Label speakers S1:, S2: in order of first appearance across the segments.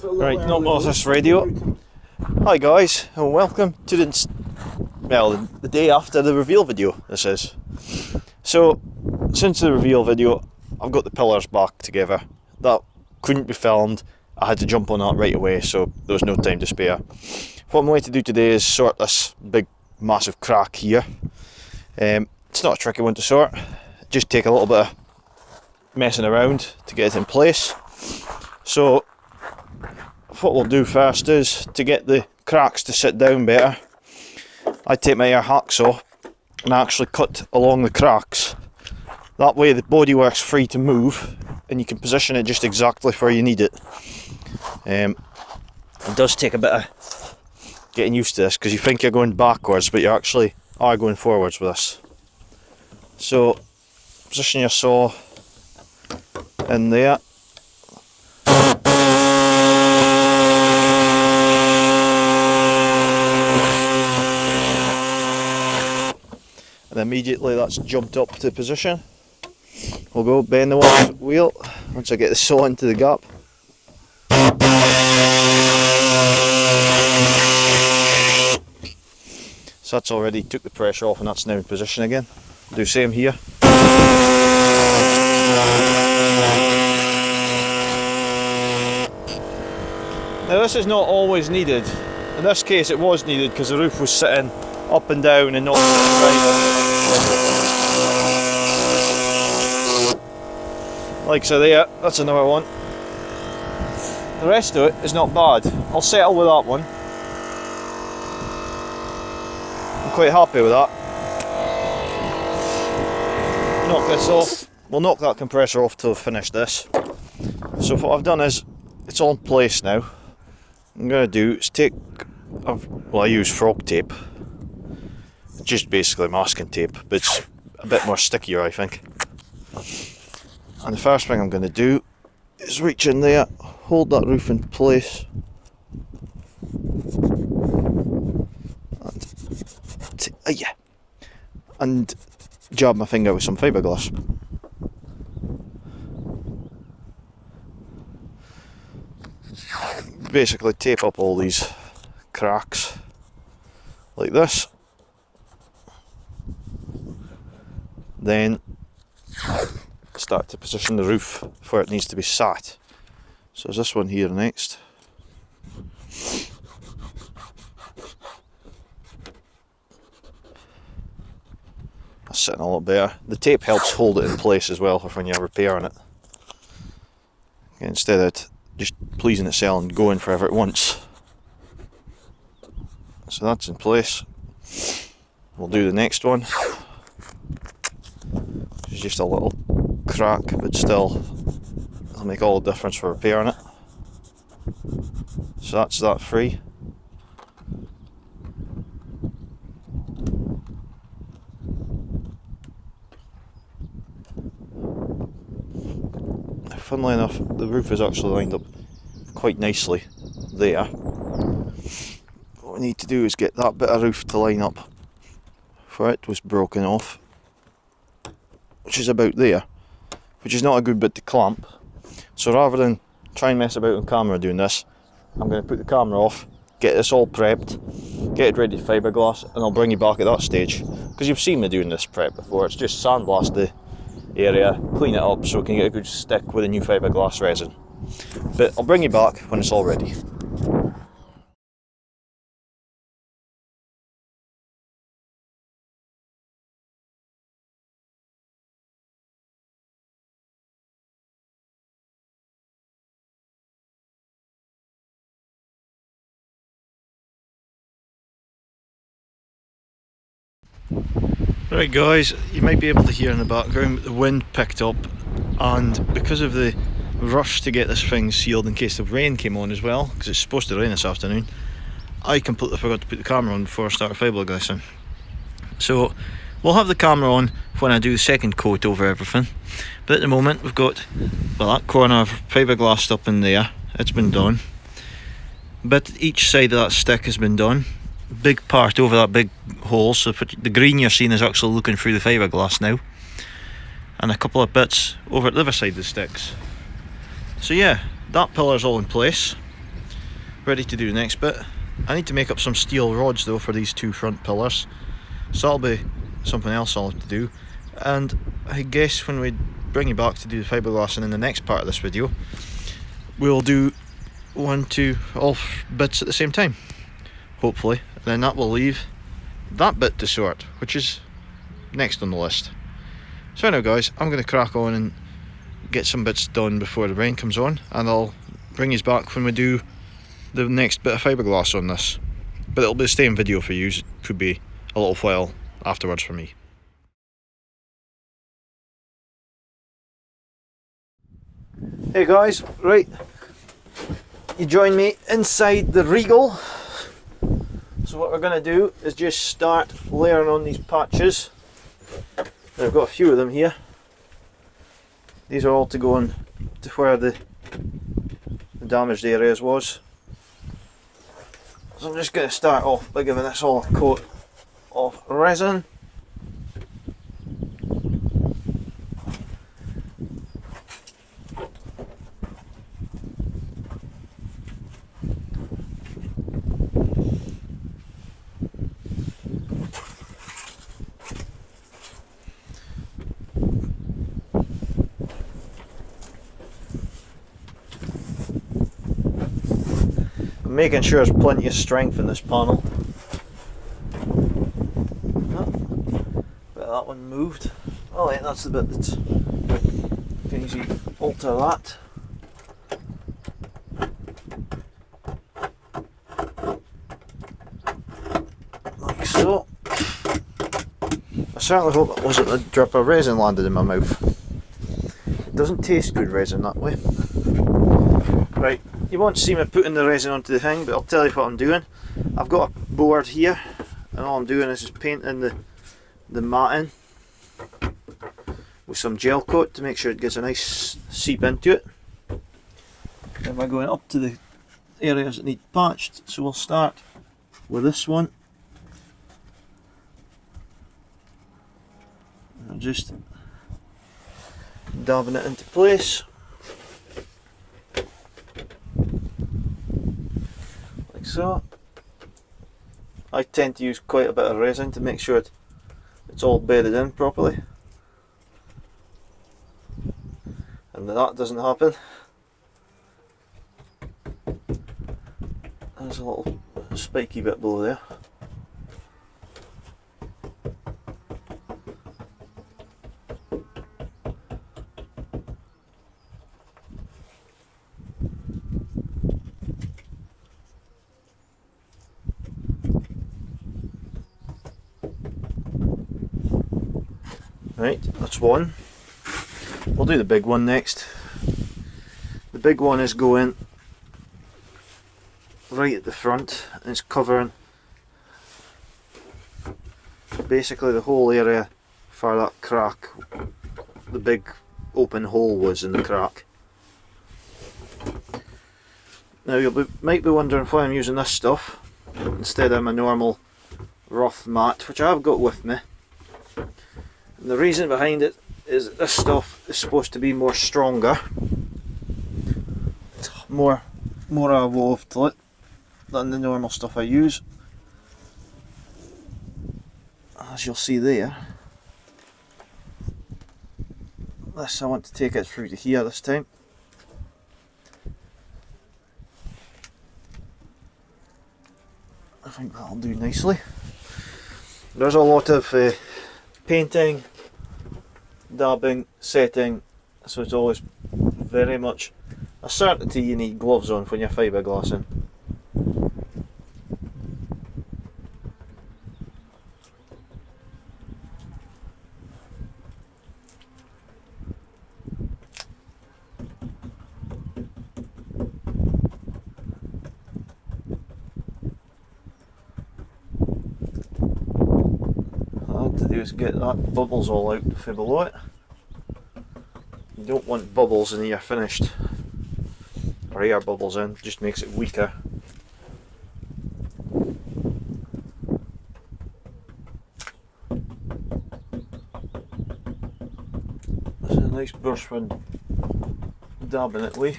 S1: Right, not off this radio. Hi guys, and welcome to the day after the reveal video. This is. So, since the reveal video, I've got the pillars back together. That couldn't be filmed. I had to jump on that right away, so there was no time to spare. What I'm going to do today is sort this big, massive crack here. It's not a tricky one to sort. Just take a little bit of messing around to get it in place. So what we'll do first is, to get the cracks to sit down better, I take my air hacksaw and actually cut along the cracks. That way the bodywork's free to move and you can position it just exactly where you need it. It does take a bit of getting used to this, because you think you're going backwards but you actually are going forwards with this. So position your saw in there. And immediately that's jumped up to position. We'll go bend the wheel once I get the saw into the gap. So that's already took the pressure off and that's now in position again. Do the same here. Now this is not always needed. In this case it was needed because the roof was sitting up and down and not like so. There, that's another one. The rest of it is not bad. I'll settle with that one. I'm quite happy with that. Knock this off. We'll knock that compressor off till I've finished this. So what I've done is, it's all in place now. What I'm going to do is take, I use frog tape. Just basically masking tape, but it's a bit more stickier, I think. And the first thing I'm going to do is reach in there, hold that roof in place, and jab my finger with some fiberglass. Basically tape up all these cracks like this. Then start to position the roof where it needs to be sat. So there's this one here next. That's sitting a lot better. The tape helps hold it in place as well for when you're repairing it. Instead of just pleasing itself and going forever at once. So that's in place. We'll do the next one. It's just a little crack, but still it'll make all the difference for repairing it. So that's that free. Funnily enough, the roof is actually lined up quite nicely there. What we need to do is get that bit of roof to line up where it was broken off, which is about there, which is not a good bit to clamp. So rather than try and mess about on camera doing this, I'm going to put the camera off, get this all prepped, get it ready to fiberglass, and I'll bring you back at that stage, because you've seen me doing this prep before. It's just sandblast the area, clean it up so it can get a good stick with a new fiberglass resin. But I'll bring you back when it's all ready. Right guys, you might be able to hear in the background the wind picked up, and because of the rush to get this thing sealed in case the rain came on as well, because it's supposed to rain this afternoon, I completely forgot to put the camera on before I started fiberglassing. So we'll have the camera on when I do the second coat over everything, but at the moment we've got, well, that corner of fiberglassed up in there, it's been done, but each side of that stick has been done. Big part over that big hole, so the green you're seeing is actually looking through the fiberglass now, and a couple of bits over at the other side of the sticks. So yeah, that pillar's all in place. ready to do the next bit. I need to make up some steel rods though for these two front pillars, so that'll be something else I'll have to do. And I guess when we bring you back to do the fiberglass, and in the next part of this video we'll do all bits at the same time, hopefully, and then that will leave that bit to sort, which is next on the list. So now guys, I'm going to crack on and get some bits done before the rain comes on, and I'll bring you back when we do the next bit of fiberglass on this. But it'll be the same video for you, it could be a little while afterwards for me. Hey guys, right, you join me inside the Regal. So what we're going to do is just start layering on these patches. And I've got a few of them here. These are all to go on to where the damaged areas was. So I'm just going to start off by giving this all a coat of resin. Making sure there's plenty of strength in this panel. Oh, but that one moved. Oh yeah, that's the bit that's, you can easily alter that. Like so. I certainly hope it wasn't a drip of resin landed in my mouth. It doesn't taste good resin that way. Right. You won't see me putting the resin onto the thing, but I'll tell you what I'm doing. I've got a board here, and all I'm doing is just painting the matting with some gel coat to make sure it gets a nice seep into it. Then we're going up to the areas that need patched, so we'll start with this one. And I'm just dabbing it into place. So, I tend to use quite a bit of resin to make sure it's all bedded in properly, and that doesn't happen. There's a little spiky bit below there. Right, that's one. We'll do the big one next. The big one is going right at the front, and it's covering basically the whole area for that crack. The big open hole was in the crack. Now you might be wondering why I'm using this stuff instead of my normal rough mat, which I have got with me. And the reason behind it is that this stuff is supposed to be more stronger. It's more wove to it than the normal stuff I use. As you'll see there, this I want to take it through to here this time. I think that'll do nicely. There's a lot of painting, dabbing, setting, so it's always very much a certainty you need gloves on when you're fiberglassing. To do is get that bubbles all out from below it. You don't want bubbles in here finished, or air bubbles in, just makes it weaker. There's a nice brush when dabbing it with.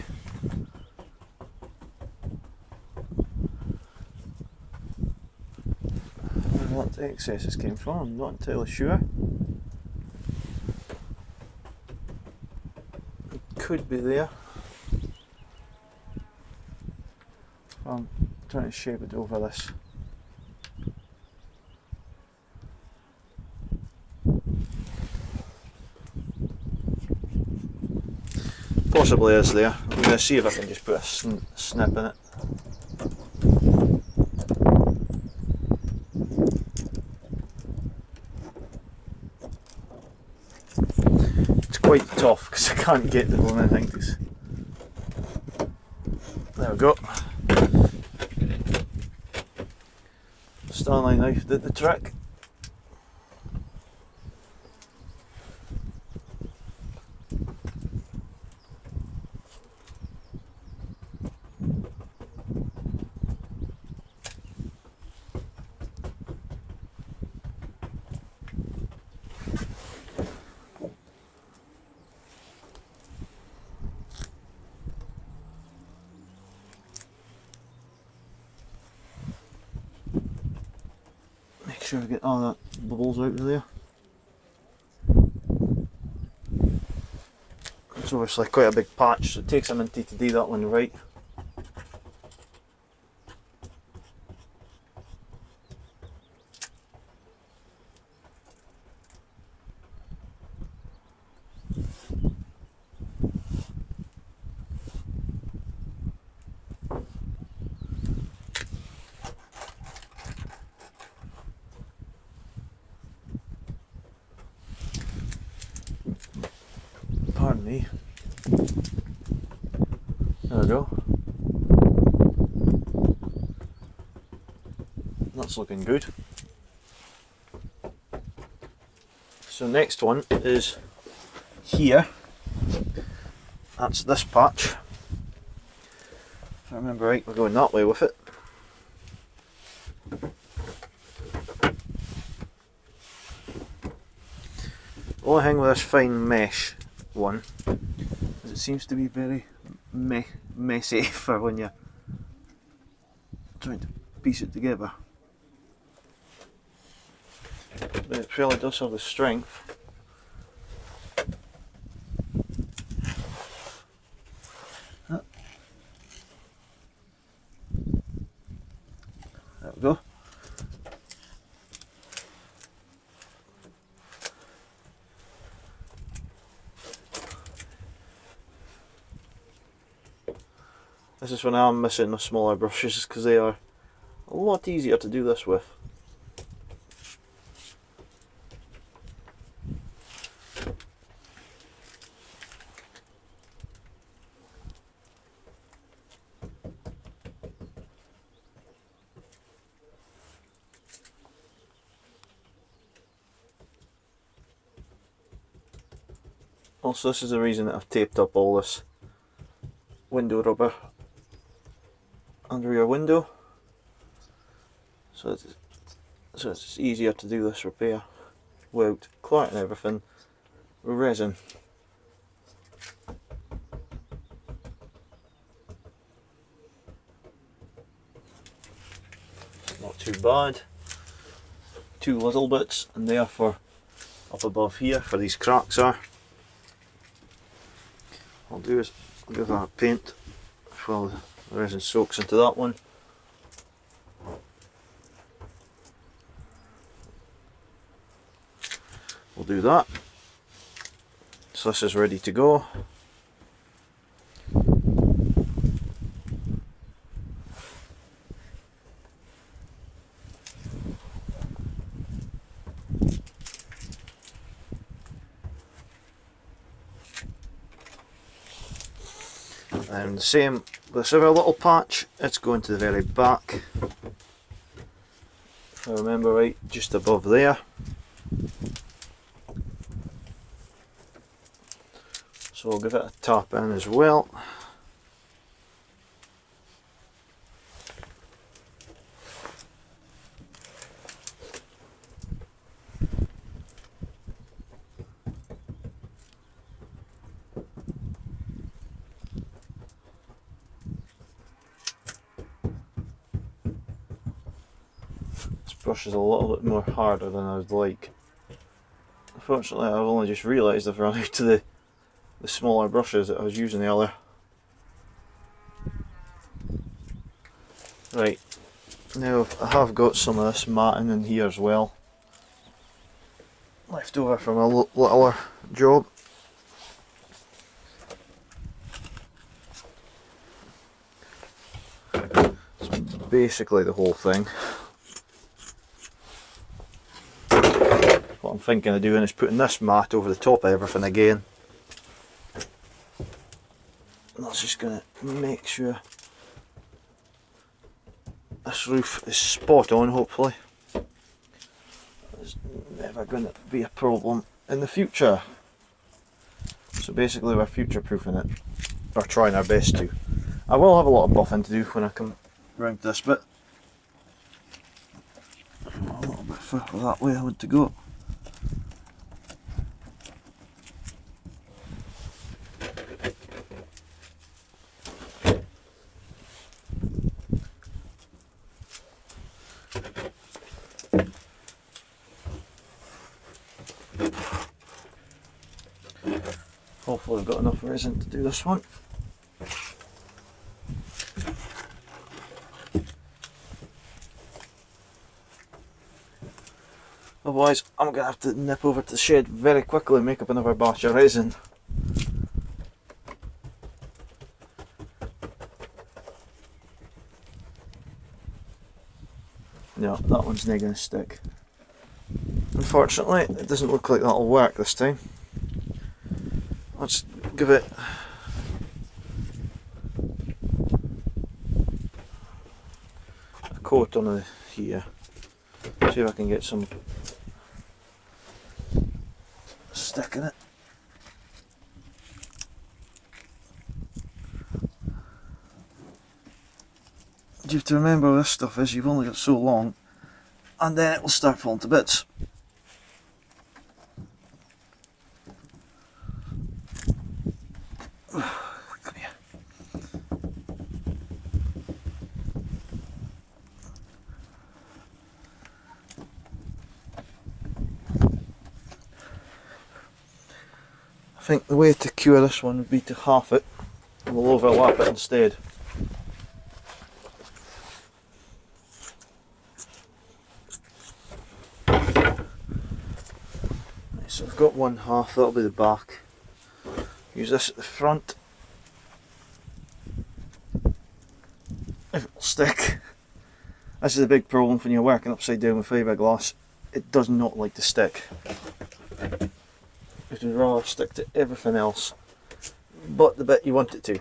S1: that excesses came from, I'm not entirely sure. It could be there. I'm trying to shape it over this. Possibly is there. I'm going to see if I can just put a snip in it. It's quite tough because I can't get the blooming things. There we go. Starlight knife did the trick. Make sure I get all that bubbles out of there. It's obviously quite a big patch, so it takes a minute to do that one right. Pardon me. There we go. That's looking good. So next one is here. That's this patch. If I remember right, we're going that way with it. The only thing with this fine mesh one is it seems to be very messy for when you're trying to piece it together. But it really does have the strength. There we go. This is when I'm missing the smaller brushes because they are a lot easier to do this with. Also, this is the reason that I've taped up all this window rubber under your window, so it's easier to do this repair without clarting everything with resin. Not too bad. Two little bits, and there for up above here for these cracks are. What I'll do is I'll give that a paint while the resin soaks into that one. We'll do that. So this is ready to go. And the same with this other little patch, it's going to the very back. If I remember right, just above there. So we'll give it a tap in as well. brush is a little bit more harder than I would like. Unfortunately, I've only just realised I've run out of the smaller brushes that I was using earlier. Right, now I have got some of this matting in here as well, left over from a littler job. It's basically the whole thing. What I'm thinking of doing is putting this mat over the top of everything again. And that's just going to make sure this roof is spot on, hopefully. There's never going to be a problem in the future. So basically we're future proofing it, or trying our best to. I will have a lot of buffing to do when I come round this bit. A little bit further that way I want to go. Hopefully I've got enough resin to do this one. Otherwise I'm going to have to nip over to the shed very quickly and make up another batch of resin. No, that one's not going to stick. Unfortunately, it doesn't look like that'll work this time. Let's give it a coat on here. See if I can get some stick in it. You have to remember this stuff is you've only got so long, and then it will start falling to bits. Come here. I think the way to cure this one would be to half it, and we'll overlap it instead. So I've got one half, that'll be the back. Use this at the front. If it'll stick. This is a big problem when you're working upside down with fiberglass. It does not like to stick. It would rather stick to everything else but the bit you want it to.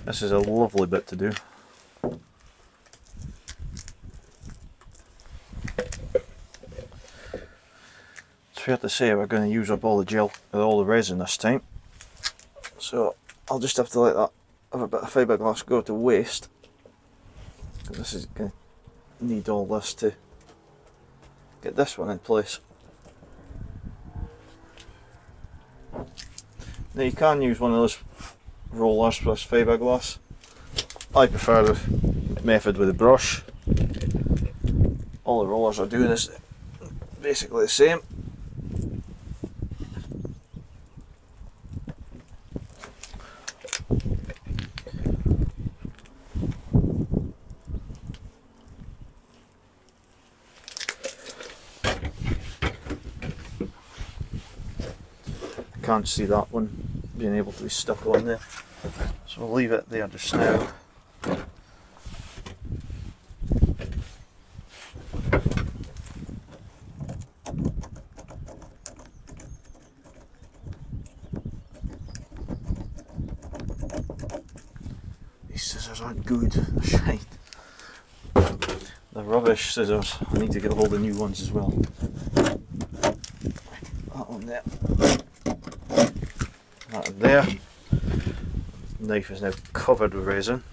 S1: This is a lovely bit to do. It's fair to say we're going to use up all the gel, all the resin this time. So I'll just have to let that have a bit of fiberglass go to waste. This is going to need all this to get this one in place. Now you can use one of those rollers plus fiberglass. I prefer the method with a brush. All the rollers are doing is basically the same. I can't see that one being able to be stuck on there, so we'll leave it there just now. scissors aren't good. Shite. The rubbish scissors. I need to get hold of new ones as well. That one there. That one there. Knife is now covered with resin.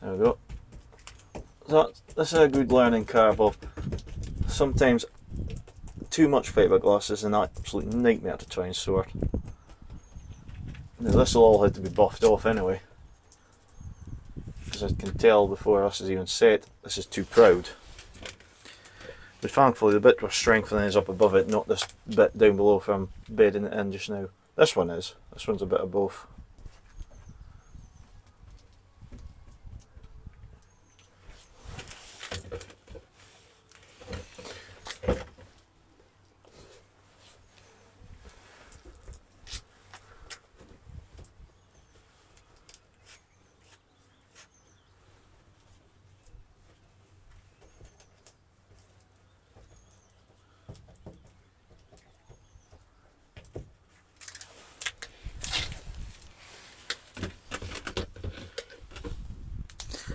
S1: There we go. So this is a good learning curve of sometimes too much fiberglass is an absolute nightmare to try and sort. Now this will all have to be buffed off anyway, because I can tell before this is even set, this is too proud. But thankfully the bit we're strengthening is up above it, not this bit down below from bedding it in just now. This one is. This one's a bit of both.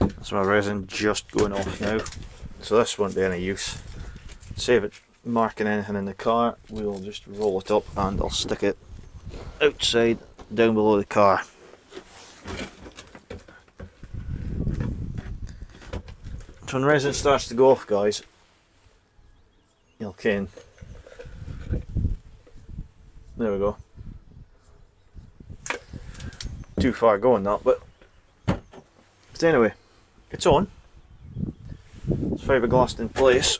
S1: That's my resin just going off now, so this won't be any use. Save it marking anything in the car, we'll just roll it up and I'll stick it outside down below the car. So when resin starts to go off, guys, you'll can. There we go. Too far going that, but anyway, it's on. It's fiberglassed in place.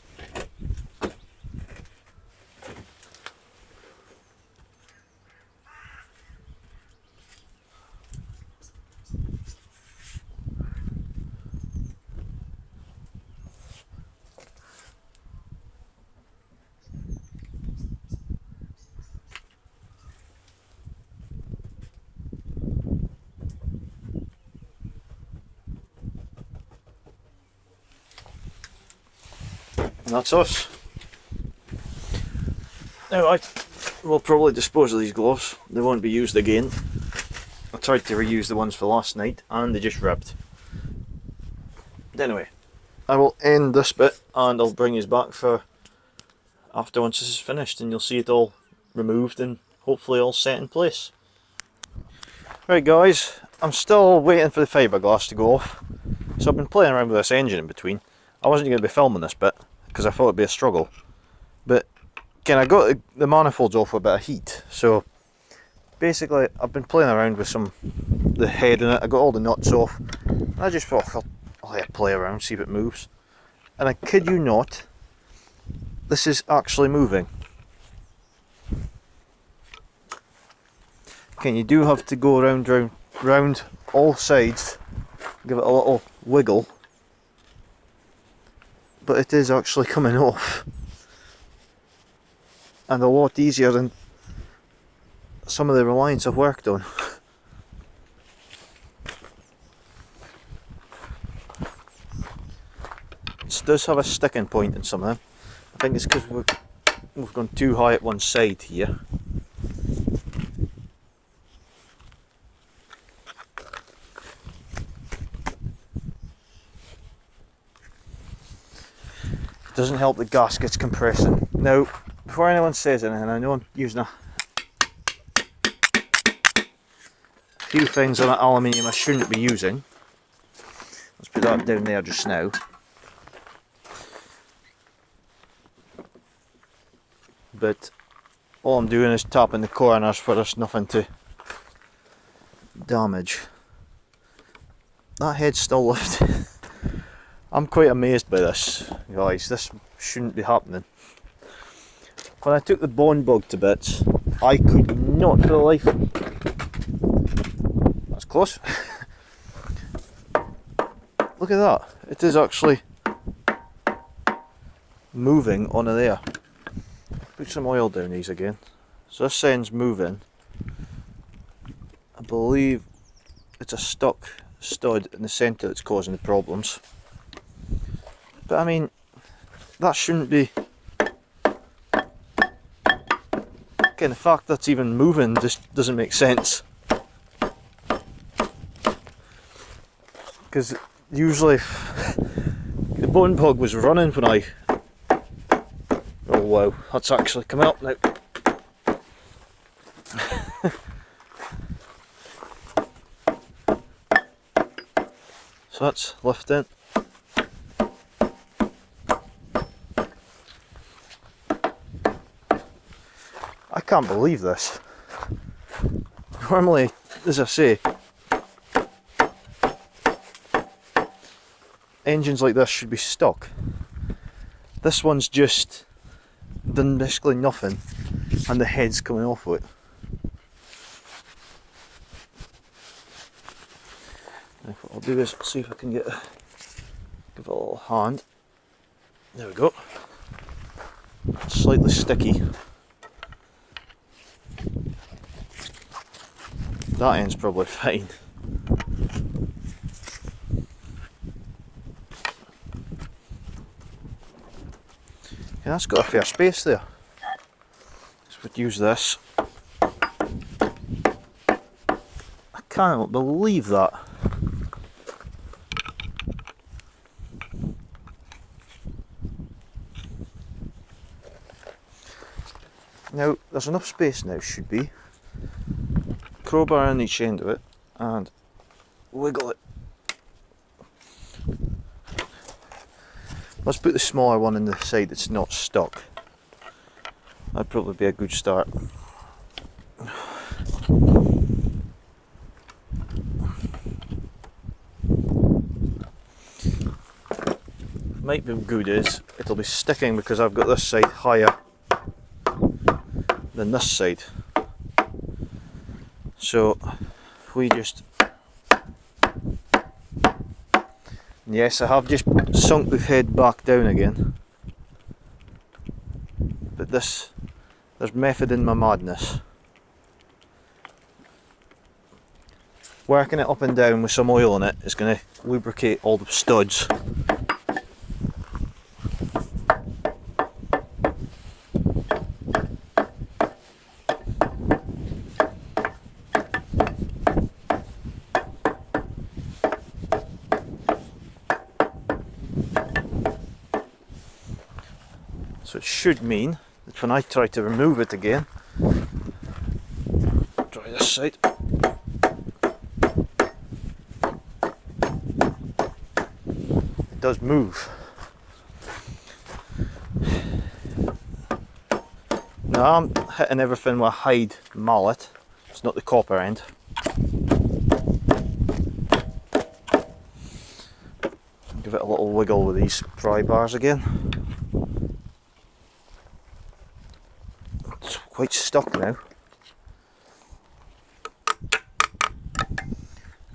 S1: And that's us. Now I will probably dispose of these gloves, they won't be used again. I tried to reuse the ones for last night and they just ripped. But anyway, I will end this bit and I'll bring you back for after once this is finished and you'll see it all removed and hopefully all set in place. Right guys, I'm still waiting for the fiberglass to go off. So I've been playing around with this engine in between. I wasn't going to be filming this bit because I thought it'd be a struggle, but I got the manifolds off with a bit of heat. So basically I've been playing around with the head in it. I got all the nuts off and I just thought I'll let it play around, see if it moves, and I kid you not, this is actually moving. Okay, you do have to go round all sides, give it a little wiggle, but it is actually coming off, and a lot easier than some of the Reliants I've worked on. It does have a sticking point in some of them. I think it's because we've gone too high at one side here. It doesn't help the gaskets compressing. Now, before anyone says anything, I know I'm using a few things on that aluminium I shouldn't be using. Let's put that down there just now. But all I'm doing is tapping the corners for there's nothing to damage. That head's still lifted. I'm quite amazed by this, guys. This shouldn't be happening. when I took the bone bug to bits, I could not for the life. That's close. Look at that. It is actually moving onto there. Put some oil down these again. So this end's moving. I believe it's a stuck stud in the centre that's causing the problems. But I mean, that shouldn't be. Again, the fact that's even moving just doesn't make sense. Because usually the bone bug was running when I. Oh wow, that's actually coming up now. So that's lifting. I can't believe this. Normally, as I say, engines like this should be stuck. This one's just done basically nothing and the head's coming off of it. Now what I'll do is see if I can give it a little hand. There we go. Slightly sticky. That end's probably fine. Yeah, that's got a fair space there. So we'd use this. I cannot believe that. Now, there's enough space now, should be. Crowbar on each end of it and wiggle it. Let's put the smaller one in the side that's not stuck. That'd probably be a good start. Might be good is it'll be sticking because I've got this side higher than this side. So if we just, yes, I have just sunk the head back down again, but there's method in my madness. Working it up and down with some oil in it is going to lubricate all the studs. So it should mean that when I try to remove it again, try this side, it does move. Now I'm hitting everything with a hide mallet, it's not the copper end. Give it a little wiggle with these pry bars again. Quite stuck now.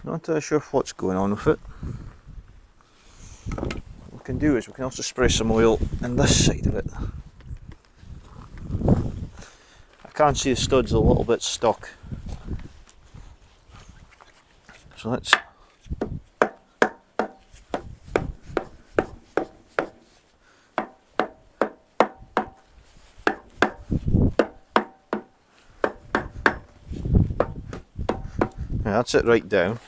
S1: Not entirely sure what's going on with it. What we can do is we can also spray some oil in this side of it. I can see the studs a little bit stuck. So let's that's it right down.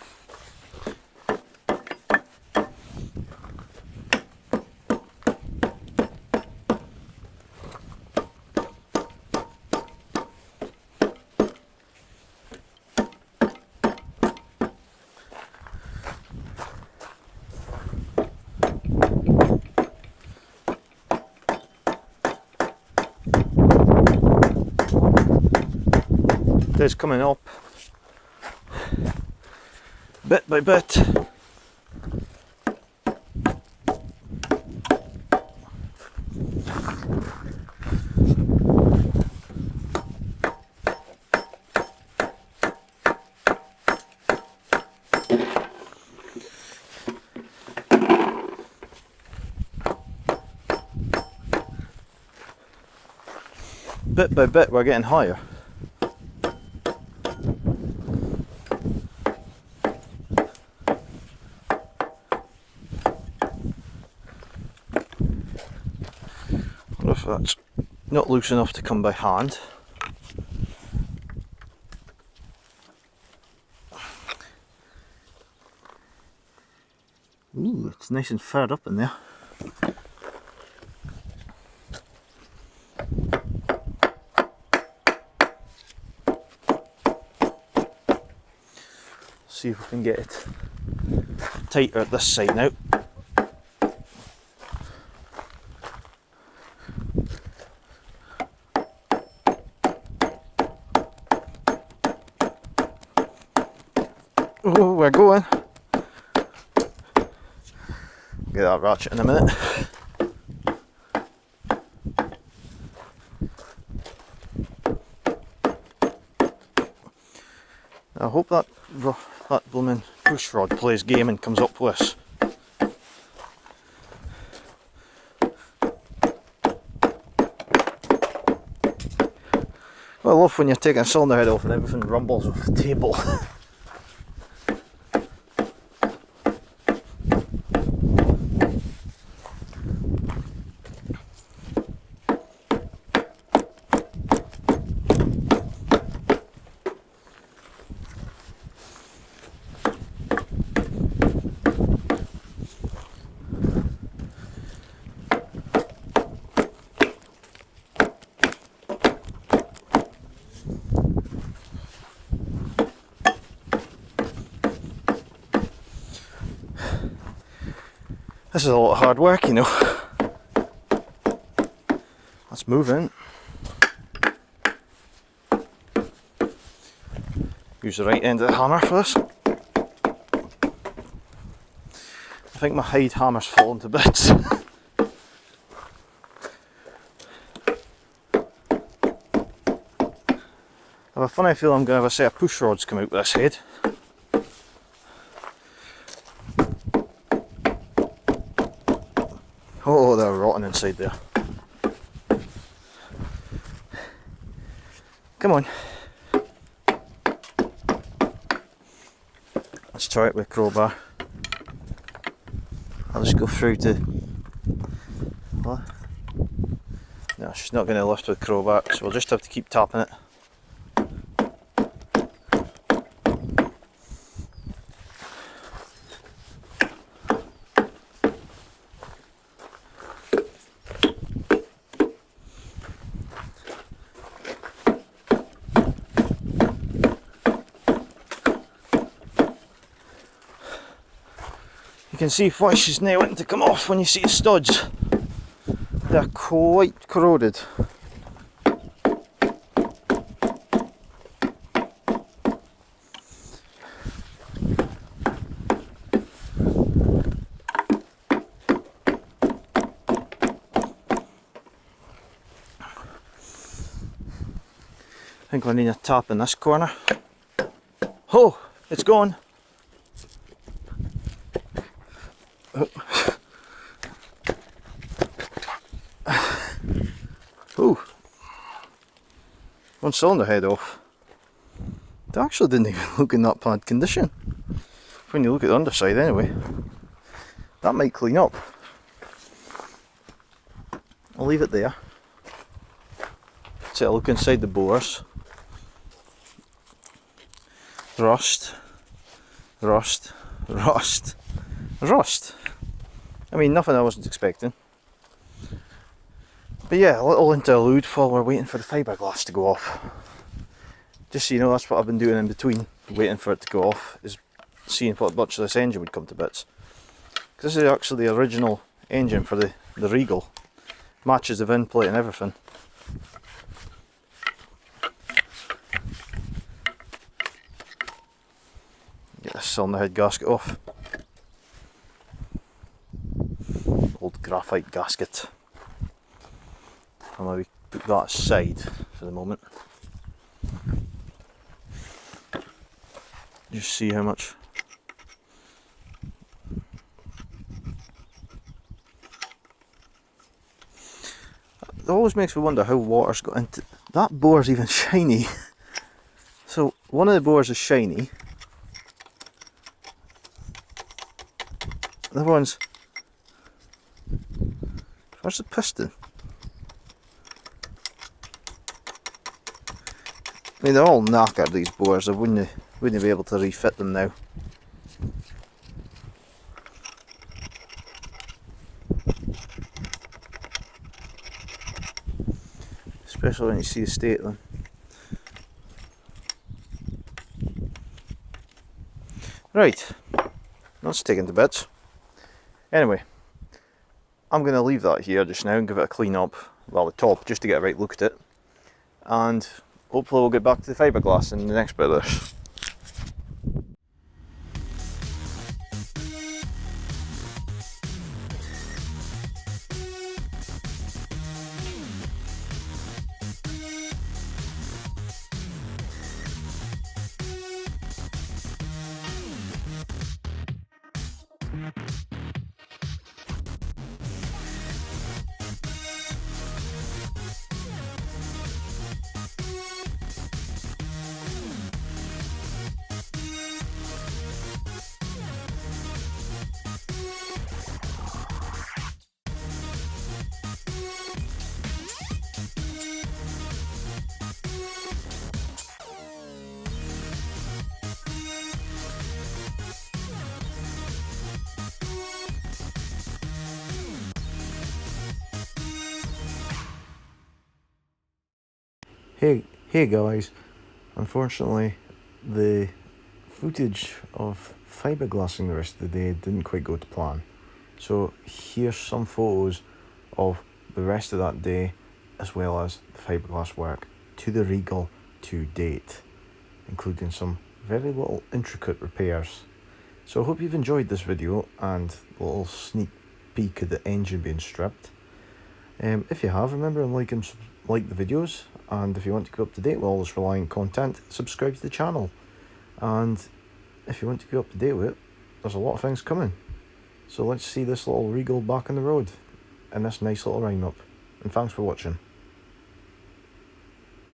S1: It's coming up bit by bit. bit by bit we're getting higher. I wonder if that's not loose enough to come by hand. Ooh, it's nice and furred up in there. See if we can get it tighter at this side now. Oh, we're going. Get that ratchet in a minute. I hope that blooming push rod plays game and comes up with us. Well, I love when you're taking a cylinder head off and everything rumbles off the table. This is a lot of hard work, you know. Let's move in. Use the right end of the hammer for this. I think my hide hammer's fallen to bits. I have a funny feeling I'm going to have a set of push rods come out with this head. Oh, they're rotten inside there. Come on. Let's try it with a crowbar. I'll just go through to... What? No, she's not going to lift with a crowbar, so we'll just have to keep tapping it. You can see why she's now wanting to come off when you see the studs. They're quite corroded. I think I need a tap in this corner. Oh, it's gone. Ooh, one cylinder head off. It actually didn't even look in that bad condition. When you look at the underside anyway. That might clean up. I'll leave it there. Take a look inside the bores. Rust, rust, rust, rust. I mean, nothing I wasn't expecting. But yeah, a little interlude while we're waiting for the fiberglass to go off. Just so you know, that's what I've been doing in between, waiting for it to go off, is seeing what much of this engine would come to bits. Because this is actually the original engine for the Regal. Matches the VIN plate and everything. Get this cylinder head gasket off. Old graphite gasket. I'll maybe put that aside for the moment. Just see how much. It always makes me wonder how water's got into that bore's even shiny. So one of the bores is shiny. The other one's... Where's the piston? I mean, they're all knackered, these bores. I wouldn't be able to refit them now. Especially when you see the state of them. Right, that's taken to bits. Anyway, I'm going to leave that here just now and give it a clean up, well, the top, just to get a right look at it. And hopefully we'll get back to the fiberglass in the next bit of this. Hey guys, unfortunately the footage of fiberglassing the rest of the day didn't quite go to plan. So here's some photos of the rest of that day as well as the fiberglass work to the Regal to date, including some very little intricate repairs. So I hope you've enjoyed this video and a little sneak peek of the engine being stripped. If you have, remember to like the videos, and if you want to keep up to date with all this Reliant content, subscribe to the channel. And if you want to keep up to date with it, there's a lot of things coming. So let's see this little Regal back on the road in this nice little lineup. And thanks for watching.